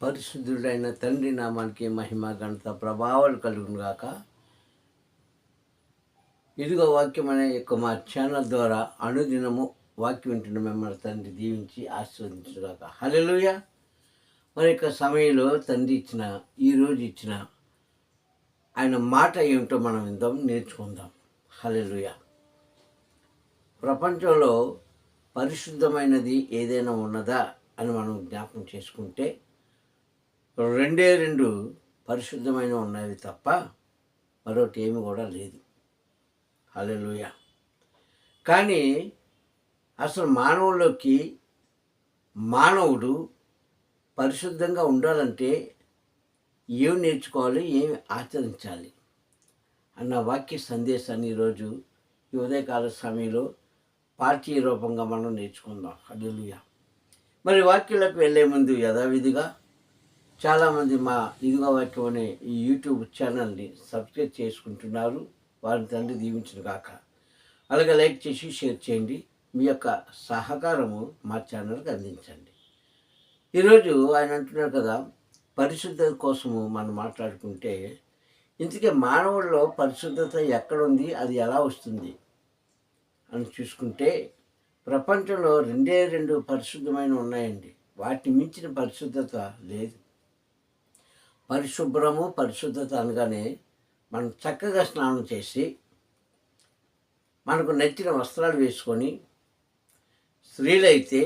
పరిశుద్ధుడైన తండ్రి నామానికి మహిమ ఘనత ప్రభావాలు కలుగును గాక. ఇదిగో వాక్యం అనే యొక్క మా ఛానల్ ద్వారా అనుదినము వాక్యం వింటున్న మిమ్మల్ని తండ్రి దీవించి ఆశీర్వదించుగాక. హల్లెలూయా. మరి యొక్క సమయంలో తండ్రి ఈరోజు ఇచ్చిన ఆయన మాట ఏమిటో మనం విందాం, నేర్చుకుందాం. హల్లెలూయా. ప్రపంచంలో పరిశుద్ధమైనది ఏదైనా ఉన్నదా అని మనం జ్ఞాపకం చేసుకుంటే రెండు పరిశుద్ధమైన ఉన్నవి తప్ప మరొకటి ఏమి కూడా లేదు. హల్లెలూయా. కానీ అసలు మానవుడు పరిశుద్ధంగా ఉండాలంటే ఏమి నేర్చుకోవాలి, ఏమి ఆచరించాలి అన్న వాక్య సందేశాన్ని ఈరోజు ఈ ఉదయకాల సమయంలో పాఠ్య రూపంగా మనం నేర్చుకుందాం. హల్లెలూయా. మరి వాక్యంలోకి వెళ్ళే ముందు యథావిధిగా చాలామంది మా ఇదిగో వాక్యం అనే ఈ యూట్యూబ్ ఛానల్ని సబ్స్క్రైబ్ చేసుకుంటున్నారు. వారిని తండ్రి దీవించును గాక. అలాగే లైక్ చేసి షేర్ చేయండి. మీ యొక్క సహకారము మా ఛానల్కి అందించండి. ఈరోజు ఆయన అంటున్నారు కదా, పరిశుద్ధత కోసము మనం మాట్లాడుకుంటే ఇంతకీ మానవుల్లో పరిశుద్ధత ఎక్కడుంది, అది ఎలా వస్తుంది అని చూసుకుంటే ప్రపంచంలో రెండు పరిశుద్ధమైన ఉన్నాయండి. వాటిని మించిన పరిశుద్ధత లేదు. పరిశుద్ధత అనగానే మనం చక్కగా స్నానం చేసి మనకు నచ్చిన వస్త్రాలు వేసుకొని, స్త్రీలైతే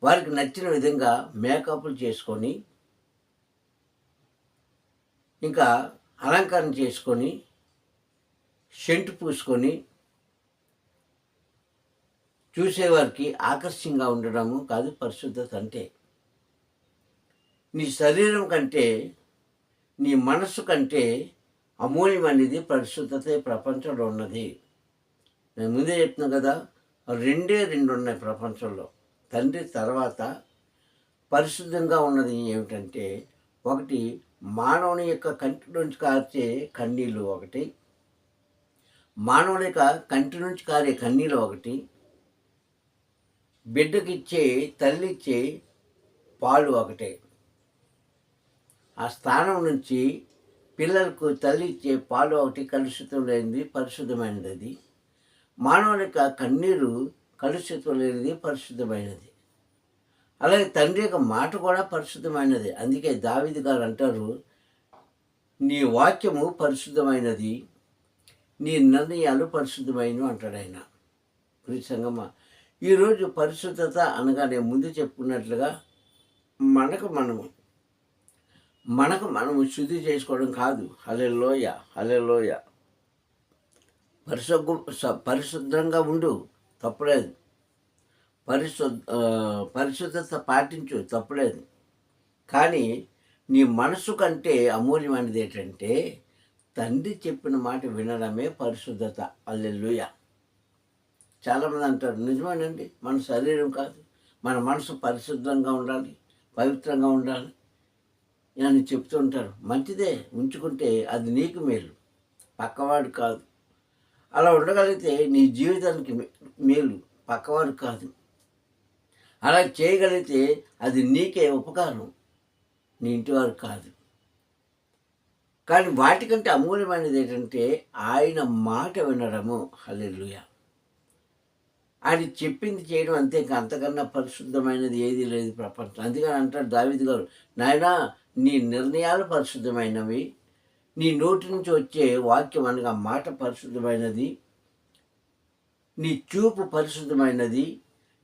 వారికి నచ్చిన విధంగా మేకప్లు చేసుకొని, ఇంకా అలంకరణ చేసుకొని, సెంటు పూసుకొని చూసేవారికి ఆకర్షణగా ఉండడము కాదు పరిశుద్ధత అంటే. నీ శరీరం కంటే, నీ మనస్సు కంటే అమూల్యమైనది పరిశుద్ధత ప్రపంచంలో ఉన్నది. నేను ముందే చెప్తున్నాను కదా, రెండు ఉన్నాయి ప్రపంచంలో. తండ్రి తర్వాత పరిశుద్ధంగా ఉన్నది ఏమిటంటే, ఒకటి మానవుని యొక్క కంటి నుంచి కాచే కన్నీళ్ళు ఒకటి, మానవుని యొక్క కంటి నుంచి కారే కన్నీళ్ళు ఒకటి, బిడ్డకిచ్చే తల్లిచ్చే పాలు ఒకటే. ఆ స్థానం నుంచి పిల్లలకు తల్లి ఇచ్చే పాలు ఒకటి కలుషితం లేనిది, పరిశుద్ధమైనది. అది మానవుని యొక్క కన్నీరు కలుషితం లేనిది, పరిశుద్ధమైనది. అలాగే తండ్రి యొక్క మాట కూడా పరిశుద్ధమైనది. అందుకే దావీదు గారు అంటారు, నీ వాక్యము పరిశుద్ధమైనది, నీ నిర్ణయాలు పరిశుద్ధమైనవి అంటాడు ఆయన. ప్రియసంగమా, ఈరోజు పరిశుద్ధత అనగానే ముందు చెప్పుకున్నట్లుగా మనము శుద్ధి చేసుకోవడం కాదు. హల్లెలూయా. పరిశుద్ధంగా ఉండు, తప్పులేదు. పరిశుద్ధత పాటించు, తప్పులేదు. కానీ నీ మనసు కంటే అమూల్యమైనది ఏంటంటే తండ్రి చెప్పిన మాట వినడమే పరిశుద్ధత. హల్లెలూయా. చాలామంది అంటారు, నిజమేనండి, మన శరీరం కాదు, మన మనసు పరిశుద్ధంగా ఉండాలి, పవిత్రంగా ఉండాలి అని చెప్తూ ఉంటారు. మంచిదే, ఉంచుకుంటే అది నీకు మేలు, పక్కవాడు కాదు. అలా ఉండగలిగితే నీ జీవితానికి మేలు, పక్కవాడు కాదు. అలా చేయగలిగితే అది నీకే ఉపకారం, నీ ఇంటివారు కాదు. కానీ వాటికంటే అమూల్యమైనది ఏంటంటే ఆయన మాట వినడము. హల్లెలూయా. ఆయన చెప్పింది చేయడం, అంతే. అంతకన్నా పరిశుద్ధమైనది ఏది లేదు ప్రపంచం. అందుకని అంటాడు దావీదు గారు, నాయనా నీ నిర్ణయాలు పరిశుద్ధమైనవి, నీ నోటి నుంచి వచ్చే వాక్యం అనగా మాట పరిశుద్ధమైనది, నీ చూపు పరిశుద్ధమైనది,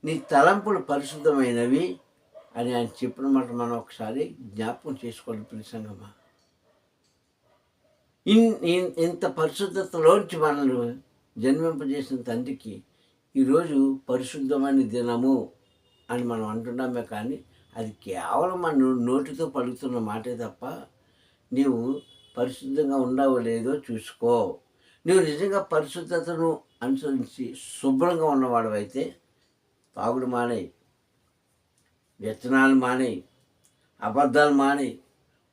నీ తలంపులు పరిశుద్ధమైనవి అని ఆయన చెప్పిన మాట మనం ఒకసారి జ్ఞాపకం చేసుకోవాలి. ప్రియసంగమా, ఇంత పరిశుద్ధతలోంచి మనల్ని జన్మింపజేసిన తండ్రికి ఈరోజు పరిశుద్ధమైన దినము అని మనం అంటున్నామే. కానీ అది కేవలం మన నోటితో పలుకుతున్న మాటే తప్ప నీవు పరిశుద్ధంగా ఉన్నావో లేదో చూసుకో. నువ్వు నిజంగా పరిశుద్ధతను అనుసరించి శుభ్రంగా ఉన్నవాడు తాగుడు మానేయి, వ్యసనాలు మానేయి, అబద్ధాలు మానేయి,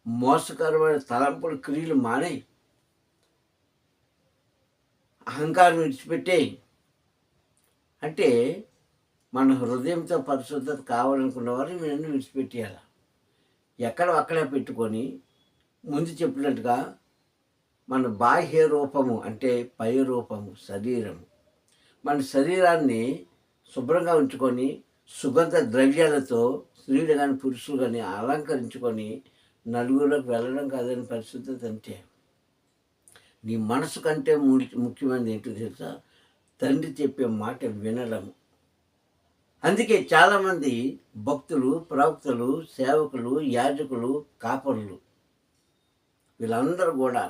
మోసకరమైన తలంపులు క్రియలు మానేయి, అహంకారం విడిచిపెట్టేయి. అంటే మన హృదయంతో పరిశుద్ధత కావాలనుకున్న వారిని నేను విడిచిపెట్టేయాలి. ఎక్కడ అక్కడే పెట్టుకొని ముందు చెప్పినట్టుగా మన బాహ్య రూపము అంటే పై రూపము శరీరము, మన శరీరాన్ని శుభ్రంగా ఉంచుకొని సుగంధ ద్రవ్యాలతో స్త్రీలు కానీ పురుషులు కానీ అలంకరించుకొని నలుగురికి వెళ్ళడం కాదని పరిశుద్ధత అంటే. నీ మనసు కంటే ముఖ్యమైనది ఏంటో తెలుసా? తండ్రి చెప్పే మాట వినడం. అందుకే చాలామంది భక్తులు, ప్రవక్తలు, సేవకులు, యాజకులు, కాపరులు వీళ్ళందరూ కూడా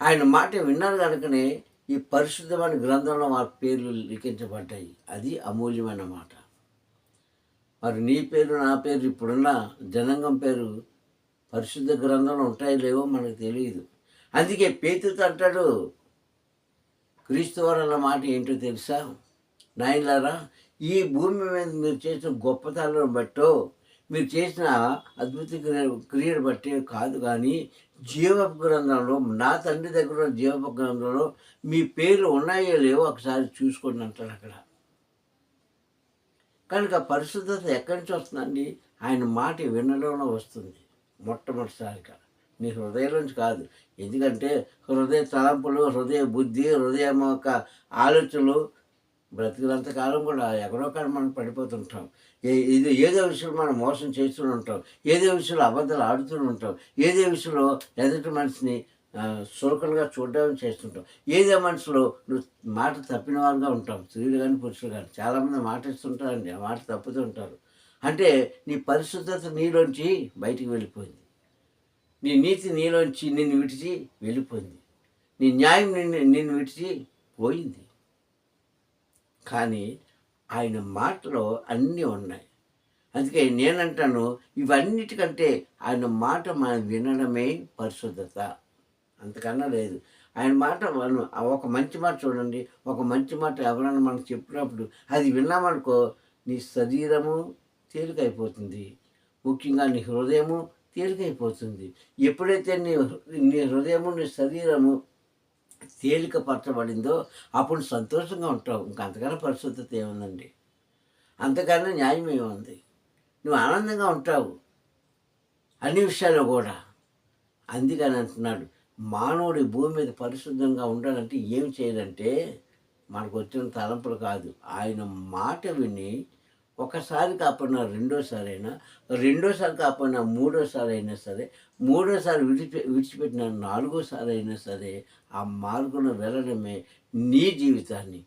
ఆయన మాట విన్నారు కనుకనే ఈ పరిశుద్ధమైన గ్రంథంలో వారి పేర్లు లిఖించబడ్డాయి. అది అమూల్యమైన మాట. మరి నీ పేరు, నా పేరు, ఇప్పుడున్న జనాంగం పేరు పరిశుద్ధ గ్రంథంలో ఉంటాయో లేవో మనకు తెలియదు. అందుకే పేతురుతో అంటాడు, క్రీస్తు వారు అన్న మాట ఏంటో తెలుసా? నాయనలారా, ఈ భూమి మీద మీరు చేసిన గొప్పతనాలను బట్టో, మీరు చేసిన అద్భుత క్రియను బట్టి కాదు, కానీ జీవపు గ్రంథంలో, నా తండ్రి దగ్గర ఉన్న జీవపు గ్రంథంలో మీ పేర్లు ఉన్నాయో లేవో ఒకసారి చూసుకోండి అంటాడు అక్కడ. కనుక పరిశుద్ధత ఎక్కడి నుంచి వస్తుందండి? ఆయన మాట వినడంలో వస్తుంది మొట్టమొదటిసారిగా. నీ హృదయంలోంచి కాదు. ఎందుకంటే హృదయ తలంపులు, హృదయ బుద్ధి, హృదయం యొక్క ఆలోచనలు బ్రతికినంత కాలం కూడా ఎక్కడో కాడ మనం పడిపోతుంటాం. ఏదో విషయంలో మనం మోసం చేస్తూనే ఉంటాం, ఏదో విషయంలో అబద్ధాలు ఆడుతూనే ఉంటాం, ఏదో విషయంలో ఎదుటి మనిషిని చులకనగా చూడడం చేస్తుంటాం, ఏదో మనిషిలో నువ్వు మాట తప్పిన వారుగా ఉంటాం. స్త్రీలు కానీ పురుషులు కానీ చాలామంది మాట ఇస్తుంటారండి, ఆ మాట తప్పుతూ ఉంటారు. అంటే నీ పరిశుద్ధత నీలోంచి బయటికి వెళ్ళిపోయింది, నీ నీతి నీలోంచి నిన్ను విడిచి వెళ్ళిపోయింది, నీ న్యాయం నిన్ను విడిచి పోయింది. కానీ ఆయన మాటలో అన్నీ ఉన్నాయి. అందుకే నేనంటాను, ఇవన్నిటికంటే ఆయన మాట మనం వినడమే పరిశుద్ధత, అంతకన్నా లేదు. ఆయన మాట మనం ఒక మంచి మాట చూడండి, ఒక మంచి మాట ఎవరైనా మనకు చెప్పినప్పుడు అది విన్నామనుకో, నీ శరీరము తేలికైపోతుంది, ముఖ్యంగా నీ హృదయము తేలికైపోతుంది. ఎప్పుడైతే నీ హృదయము, నీ శరీరము తేలికపరచబడిందో అప్పుడు సంతోషంగా ఉంటావు. ఇంకా అంతకన్నా పరిశుద్ధత ఏముందండి? అంతకన్నా న్యాయం ఏముంది? నువ్వు ఆనందంగా ఉంటావు అన్ని విషయాల్లో కూడా. అందుకని అంటున్నాడు, మానవుడి భూమి మీద పరిశుద్ధంగా ఉండాలంటే ఏం చేయాలంటే మనకు వచ్చిన తలంపులు కాదు, ఆయన మాట విని ఒకసారి కాకపోయినా రెండోసారి అయినా, రెండోసారి కాకపోయినా మూడోసారి అయినా సరే, మూడోసారి విడిచిపెట్టిన నాలుగోసారి అయినా సరే ఆ మార్గంలో వెళ్ళడమే నీ జీవితాన్ని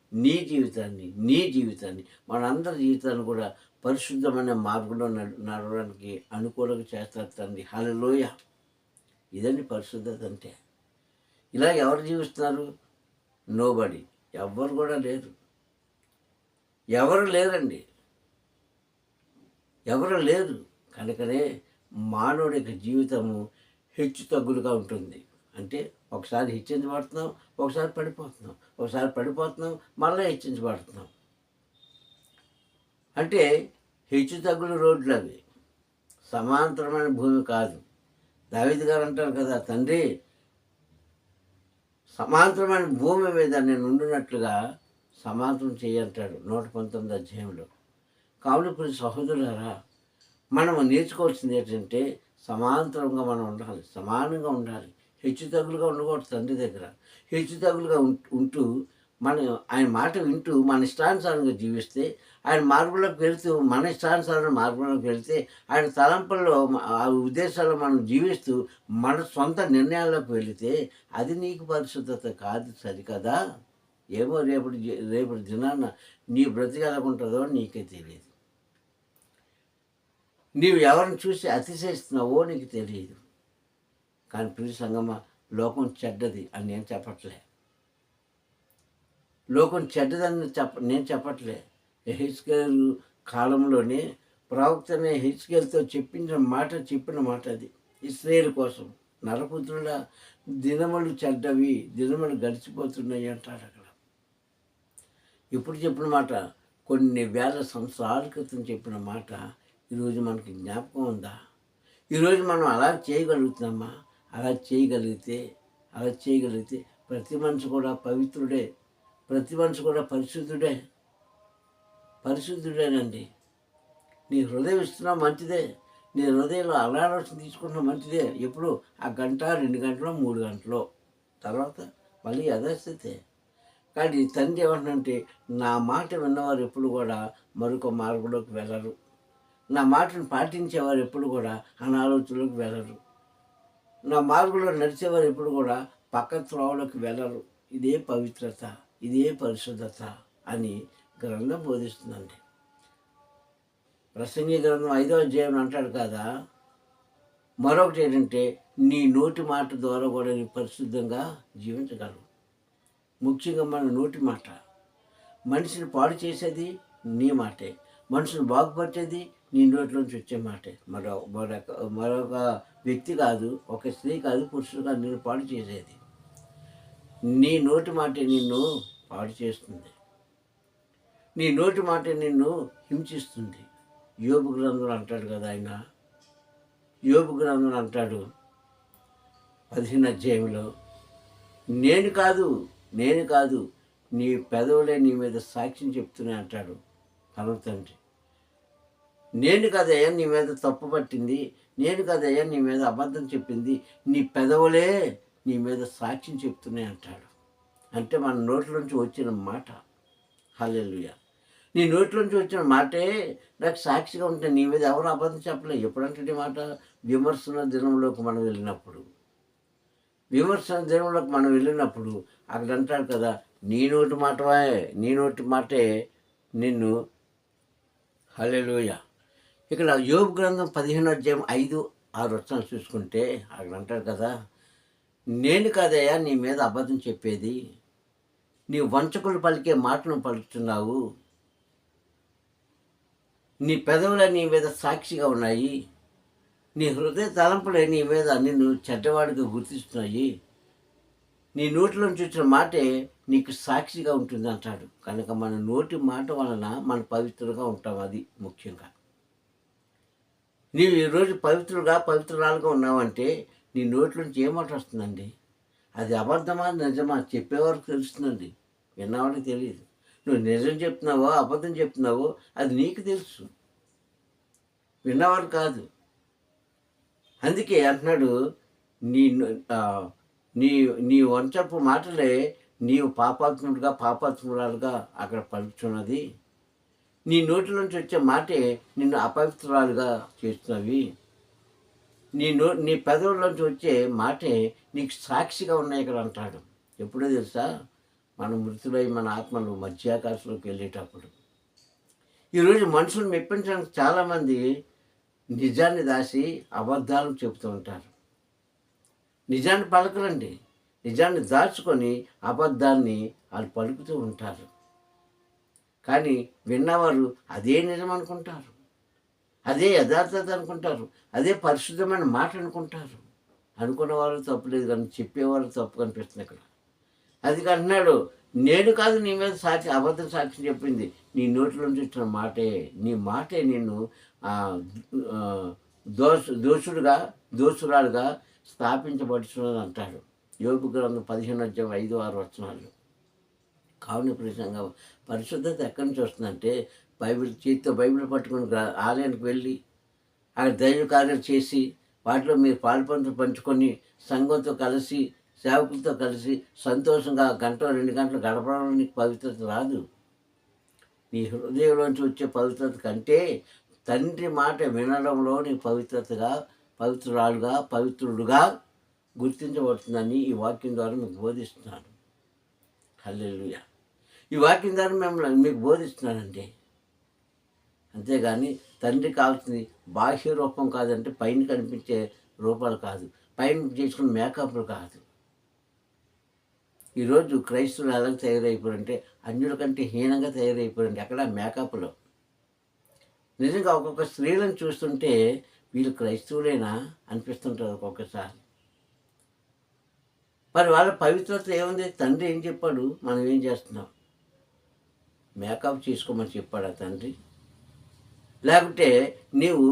మనందరి జీవితాన్ని కూడా పరిశుద్ధమైన మార్గంలో నడవడానికి అనుకూలంగా చేస్తారు తండ్రి. హల్లెలూయ. ఇదండి పరిశుద్ధత అంటే. ఇలా ఎవరు జీవిస్తున్నారు? నోబడి. ఎవ్వరు కూడా లేరు, ఎవరు లేరండి, ఎవరు లేరు. కనుకనే మానవుడి యొక్క జీవితము హెచ్చు తగ్గులుగా ఉంటుంది. అంటే ఒకసారి హెచ్చించబడుతున్నాం, ఒకసారి పడిపోతున్నాం, మళ్ళీ హెచ్చించబడుతున్నాం. అంటే హెచ్చు తగ్గులు రోడ్లు అవి, సమాంతరమైన భూమి కాదు. దావీదు గారు అంటారు కదా, తండ్రి సమాంతరమైన భూమి మీద నేను ఉండినట్లుగా సమాంతరం చేయంటాడు 119 అధ్యాయంలో. కావున ఇప్పుడు సహోదరులారా, మనం నేర్చుకోవాల్సింది ఏంటంటే సమాంతరంగా మనం ఉండాలి, సమానంగా ఉండాలి, హెచ్చు తగ్గులుగా ఉండకూడదు. తండ్రి దగ్గర హెచ్చు తగ్గులుగా ఉంటూ మనం ఆయన మాట వింటూ మన ఇష్టానుసారంగా జీవిస్తే, ఆయన మార్గంలోకి వెళుతూ మన ఇష్టానుసారం మార్గంలోకి వెళితే, ఆయన తలంపుల్లో ఆ ఉద్దేశాల్లో మనం జీవిస్తూ మన సొంత నిర్ణయాల్లోకి వెళితే అది నీకు పరిశుద్ధత కాదు, సరికదా? ఏమో రేపటి దినాన నీ బ్రతికి ఎలాగుంటుందో నీకే తెలియదు. నీవు ఎవరిని చూసి అతిశయిస్తున్నావో నీకు తెలియదు. కానీ ప్రియ సంగమా, లోకం చెడ్డది అని నేను చెప్పట్లే, లోకం చెడ్డదని నేను చెప్పట్లే. యెహెజ్కేలు కాలంలోనే ప్రవక్తనే యెహెజ్కేలుతో చెప్పిన మాట అది ఇశ్రాయేలు కోసం. నరపుత్రుల దినములు చెడ్డవి, దినములు గడిచిపోతున్నాయి అంటాడు అక్కడ. ఇప్పుడు చెప్పిన మాట కొన్ని వేల సంవత్సరాల క్రితం చెప్పిన మాట ఈరోజు మనకి జ్ఞాపకం ఉందా? ఈరోజు మనం అలా చేయగలుగుతున్నామా? అలా చేయగలిగితే ప్రతి మనిషి కూడా పవిత్రుడే, ప్రతి మనిషి కూడా పరిశుద్ధుడేనండి. నీ హృదయం ఇస్తున్నావు మంచిదే, నీ హృదయంలో అలాలోచన తీసుకుంటున్న మంచిదే. ఎప్పుడు ఆ గంట 2 గంటలో 3 గంటలో తర్వాత మళ్ళీ యథాస్థితే. కానీ తండ్రి ఏమంటున్నాడంటే నా మాట విన్నవారు ఎప్పుడు కూడా మరొక మార్గంలోకి వెళ్ళరు. నా మాటను పాటించేవారు ఎప్పుడు కూడా అనాలోచనలోకి వెళ్ళరు. నా మార్గంలో నడిచేవారు ఎప్పుడు కూడా పక్క త్రోవలోకి వెళ్ళరు. ఇదే పవిత్రత, ఇదే పరిశుద్ధత అని గ్రంథం బోధిస్తుందండి. ప్రసంగి గ్రంథం 5వ అధ్యాయం అంటాడు కదా, మరొకటి ఏంటంటే నీ నోటి మాట ద్వారా కూడా నీ పరిశుద్ధంగా జీవించగలవు. ముఖ్యంగా మన నోటి మాట మనిషిని పాడు చేసేది నీ మాటే, మనుషుని బాగుపరిచేది నీ నోట్లోంచి వచ్చే మాటే. మరొక వ్యక్తి కాదు, ఒక స్త్రీ కాదు, పురుషుడు కాదు నిన్ను పాడు చేసేది. నీ నోటి మాటే నిన్ను పాడు చేస్తుంది. నీ నోటి మాటే నిన్ను హింసిస్తుంది. యోబు గ్రంథంలో అంటాడు కదా ఆయన, యోబు గ్రంథంలో అంటాడు 15వ అధ్యాయంలో, నేను కాదు నీ పెదవులే నీ మీద సాక్ష్యం చెప్తూనే అంటాడు పరమ తండ్రి. నేను కదయ్యా నీ మీద తప్పు పట్టింది, నేను కదయ్యా నీ మీద అబద్ధం చెప్పింది, నీ పెదవులే నీ మీద సాక్ష్యం చెప్తూనే అంటాడు. అంటే మన నోట్లోంచి వచ్చిన మాట. హల్లెలూయా. నీ నోట్లోంచి వచ్చిన మాటే నాకు సాక్షిగా ఉంటే నీ మీద ఎవరు అబద్ధం చెప్పలేదు. ఎప్పుడంటే నీ మాట విమర్శన దినంలోకి మనం వెళ్ళినప్పుడు, అక్కడ అంటాడు కదా, నీ నోటి మాటే నిన్ను. హల్లెలూయా. ఇక్కడ యోబు గ్రంథం 15వ అధ్యాయం 5-6 వచనాలు చూసుకుంటే అక్కడ అంటాడు కదా, నేను కాదయ్యా నీ మీద అబద్ధం చెప్పేది, నీ వంచకులు పలికే మాటను పలుకుతున్నావు, నీ పెదవులే నీ మీద సాక్షిగా ఉన్నాయి, నీ హృదయ తలంపులే నీ మీద నిన్ను చెడ్డవాడిగా గుర్తిస్తున్నాయి, నీ నోటిలోంచి వచ్చిన మాటే నీకు సాక్షిగా ఉంటుంది అంటాడు. కనుక మన నోటి మాట వలన మనం పవిత్రంగా ఉంటాం. అది ముఖ్యంగా. నీవు ఈరోజు పవిత్రురాలుగా ఉన్నావంటే నీ నోట్లోంచి ఏ మాట వస్తుందండి? అది అబద్ధమా నిజమా చెప్పేవారికి తెలుస్తుందండి, విన్నవాడికి తెలియదు. నువ్వు నిజం చెప్తున్నావో అబద్ధం చెప్తున్నావో అది నీకు తెలుసు, విన్నవాడు కాదు. అందుకే అంటున్నాడు, నీ నీ నీ వంచపు మాటలే నీవు పాపాత్మురాలుగా అక్కడ పలుకుతున్నది. నీ నోటిలోంచి వచ్చే మాటే నిన్ను అపవిత్రురాలుగా చేస్తున్నవి. నీ పెదవుల్లోంచి వచ్చే మాటే నీకు సాక్షిగా ఉన్నాయి ఇక్కడ అంటాడు. ఎప్పుడో తెలుసా? మన మృతులై మన ఆత్మలు మధ్యాకాశంలోకి వెళ్ళేటప్పుడు. ఈరోజు మనుషులు మెప్పించడానికి చాలామంది నిజాన్ని దాచి అబద్ధాలను చెబుతూ ఉంటారు. నిజాన్ని పలకరండి, నిజాన్ని దాచుకొని అబద్ధాన్ని వాళ్ళు పలుకుతూ ఉంటారు. కానీ విన్నవారు అదే నిజం అనుకుంటారు, అదే యథార్థత అనుకుంటారు, అదే పరిశుద్ధమైన మాట అనుకుంటారు. అనుకున్నవారు తప్పులేదు, కానీ చెప్పేవారు తప్పు కనిపిస్తుంది ఇక్కడ. అది అంటున్నాడు, నేను కాదు నీ మీద అబద్ధం సాక్ష్యం చెప్పింది, నీ నోటిలోంచి వచ్చిన మాటే, నీ మాటే నిన్ను దోషురాలుగా స్థాపించబడుతున్నది అంటాడు. యోబు గ్రంథం 15వ అధ్యాయం 5-6 వచనాలు. కావున ప్రసంగా పరిశుద్ధత ఎక్కడి నుంచి వస్తుందంటే చేతితో బైబిల్ పట్టుకుని ఆలయానికి వెళ్ళి అక్కడ దైవ కార్యాలు చేసి వాటిలో మీరు పంచుకొని సంఘంతో కలిసి సేవకులతో కలిసి సంతోషంగా 1-2 గంటలు గడపడంలో నీకు పవిత్రత రాదు. నీ హృదయంలోంచి వచ్చే పవిత్రత కంటే తండ్రి మాట వినడంలో నీకు పవిత్రుడుగా గుర్తించబడుతుందని ఈ వాక్యం ద్వారా మీకు బోధిస్తున్నాను. హల్లెలూయా. ఈ వాక్యం ద్వారా మీకు బోధిస్తున్నానండి. అంతేగాని తండ్రి కావాల్సింది బాహ్య రూపం కాదంటే పైన కనిపించే రూపాలు కాదు, పైన చేసుకున్న మేకప్లు కాదు. ఈరోజు క్రైస్తవులు ఎలా తయారైపోయారంటే అన్యుల కంటే హీనంగా తయారైపోయారండి. అక్కడ మేకప్లో నిజంగా ఒక్కొక్క స్త్రీలను చూస్తుంటే వీళ్ళు క్రైస్తవులేనా అనిపిస్తుంటారు ఒక్కొక్కసారి. మరి వాళ్ళ పవిత్రత ఏముంది? తండ్రి ఏం చెప్పాడు, మనం ఏం చేస్తున్నాం? మేకప్ చేసుకోమని చెప్పాడా తండ్రి? లేకపోతే నీవు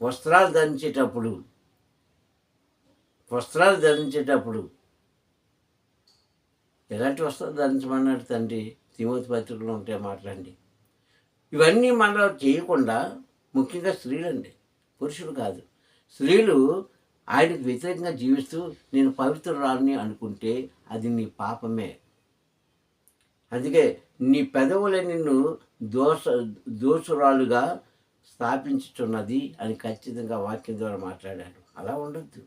వస్త్రాలు ధరించేటప్పుడు ఎలాంటి వస్త్రాలు ధరించమన్నాడు తండ్రి? తిమోతి పత్రికలో ఉంటే మాట్లాడండి. ఇవన్నీ మనం చేయకుండా, ముఖ్యంగా స్త్రీలండి, పురుషుడు కాదు. స్త్రీలు ఆయనకు వ్యతిరేకంగా జీవిస్తూ నేను పవిత్రురాలని అనుకుంటే అది నీ పాపమే. అందుకే నీ పెదవులే నిన్ను దోష దోషురాలుగా స్థాపించుచున్నది అని ఖచ్చితంగా వాక్యం ద్వారా మాట్లాడాడు. అలా ఉండొద్దు.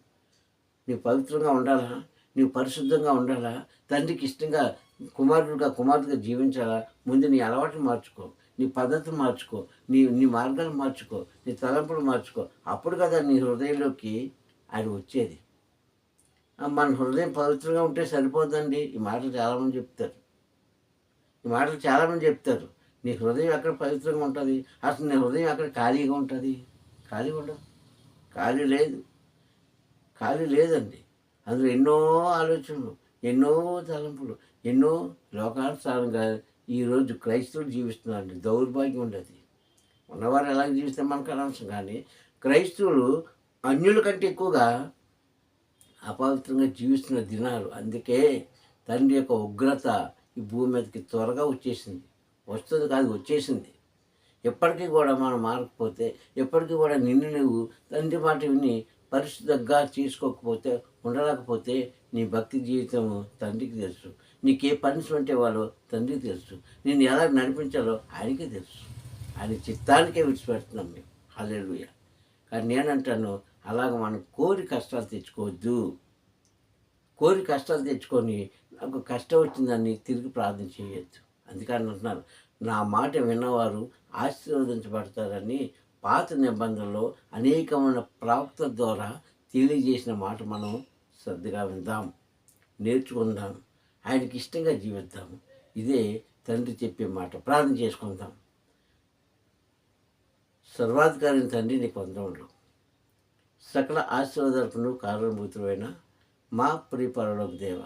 నీవు పవిత్రంగా ఉండాలా, నీవు పరిశుద్ధంగా ఉండాలా, తండ్రికి ఇష్టంగా కుమార్తెగా జీవించాలా. ముందు నీ అలవాట్లు మార్చుకో, నీ పద్ధతులు మార్చుకో, నీ మార్గాలు మార్చుకో, నీ తలంపులు మార్చుకో. అప్పుడు కదా నీ హృదయంలోకి ఆయన వచ్చేది. మన హృదయం పవిత్రంగా ఉంటే సరిపోద్దండి. ఈ మాటలు చాలామంది చెప్తారు. నీ హృదయం ఎక్కడ పవిత్రంగా ఉంటుంది? అసలు నీ హృదయం ఎక్కడ ఖాళీగా ఉంటుంది? ఖాళీ ఉండదు. ఖాళీ లేదండి. అందులో ఎన్నో ఆలోచనలు, ఎన్నో తలంపులు, ఎన్నో లోకానుసారంగా ఈరోజు క్రైస్తవులు జీవిస్తున్నారండి. దౌర్భాగ్యం ఉండదు. ఉన్నవారు ఎలా జీవిస్తే మనకు అనవసరం, కానీ క్రైస్తవులు అన్యుల కంటే ఎక్కువగా అపవిత్రంగా జీవిస్తున్న దినాలు. అందుకే తండ్రి యొక్క ఉగ్రత ఈ భూమి మీదకి త్వరగా వచ్చేసింది. వస్తుంది కాదు, వచ్చేసింది. ఎప్పటికీ కూడా మనం మారకపోతే, ఎప్పటికీ కూడా నిన్ను నువ్వు తండ్రి మాట విని పరిశుద్ధంగా చేసుకోకపోతే, ఉండలేకపోతే నీ భక్తి జీవితం తండ్రికి తెలుసు. నీకే పనిష్మెంట్ ఇవ్వాలో తండ్రికి తెలుసు. నిన్ను ఎలా నడిపించాలో ఆయనకే తెలుసు. ఆయన చిత్తానికే విడిచిపెడుతున్నాం మేము. హల్లెలూయా. కానీ నేనంటాను, అలాగ మనం కోరి కష్టాలు తెచ్చుకోవద్దు. కోరి కష్టాలు తెచ్చుకొని నాకు కష్టం వచ్చిందని తిరిగి ప్రార్థన చేయొద్దు. అందుకని అంటున్నాను, నా మాట విన్నవారు ఆశీర్వదించబడతారని పాత నిబంధనలో అనేకమైన ప్రవక్తల ద్వారా తెలియజేసిన మాట మనం శ్రద్ధగా విందాం, నేర్చుకుందాం, ఆయనకి ఇష్టంగా జీవిద్దాం. ఇదే తండ్రి చెప్పే మాట. ప్రార్థన చేసుకుందాం. సర్వాధికారి తండ్రి, నీకు వందనములు. సకల ఆశీర్వాదాలకు కారణభూతుడైన మా ప్రియ పరలోక దేవ,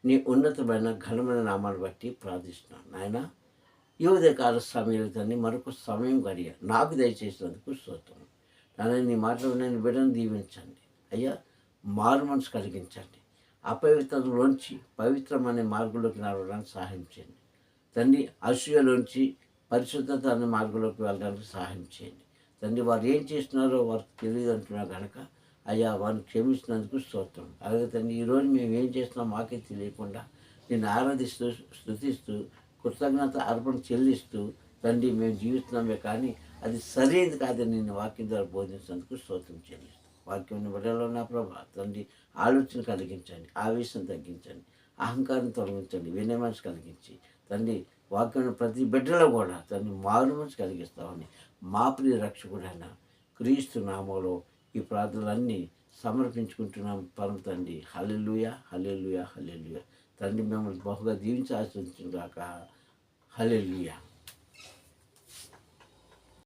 నీ ఉన్నతమైన ఘనమైన నామాన్ని బట్టి ప్రార్థిస్తున్నాను నాయన. ఈ ఉదయకాల సమయంలో తండ్రి మరొక సమయం గడియ నాకు దయచేసినందుకు స్తోత్రం. నాయన, నీ మాటలు నేను బిడ్డను దీవించండి అయ్యా. మారు మనసు కలిగించండి. అపవిత్రతలోంచి పవిత్రమనే మార్గంలోకి నడవడానికి సహాయం చేయండి తండ్రి. అసూయలోంచి పరిశుద్ధత అనే మార్గంలోకి వెళ్ళడానికి సహాయం చేయండి తండ్రి. వారు ఏం చేస్తున్నారో వారికి తెలియదు అంటున్నా కనుక అయ్యా, వారిని క్షమించినందుకు స్తోత్రం. అలాగే తండ్రి, ఈరోజు మేము ఏం చేస్తున్నాం మాకే తెలియకుండా నేను ఆరాధిస్తూ, స్తుతిస్తూ, కృతజ్ఞత అర్పణ చెల్లిస్తూ తండ్రి మేము జీవిస్తున్నామే, కానీ అది సరైనది కాదని నేను వాక్యం ద్వారా బోధించినందుకు స్తోత్రం చెల్లిస్తాను. వాక్యం బిడ్డలో నా ప్రభా తండ్రి, ఆలోచన కలిగించండి, ఆవేశం తగ్గించండి, అహంకారం తొలగించండి, వినయ మనసు కలిగించి తండ్రి వాక్యం ప్రతి బిడ్డలో కూడా తండ్రి మారు మనసు కలిగిస్తామని మా ప్రియ రక్షకుడైన క్రీస్తు నామములో ఈ ప్రార్థనలన్నీ సమర్పించుకుంటున్నాం పరమ తండ్రి. హల్లెలూయా, హల్లెలూయా, హల్లెలూయా. తండ్రి మిమ్మల్ని బహుగా దీవించి ఆశీర్వదించుగాక. హల్లెలూయా.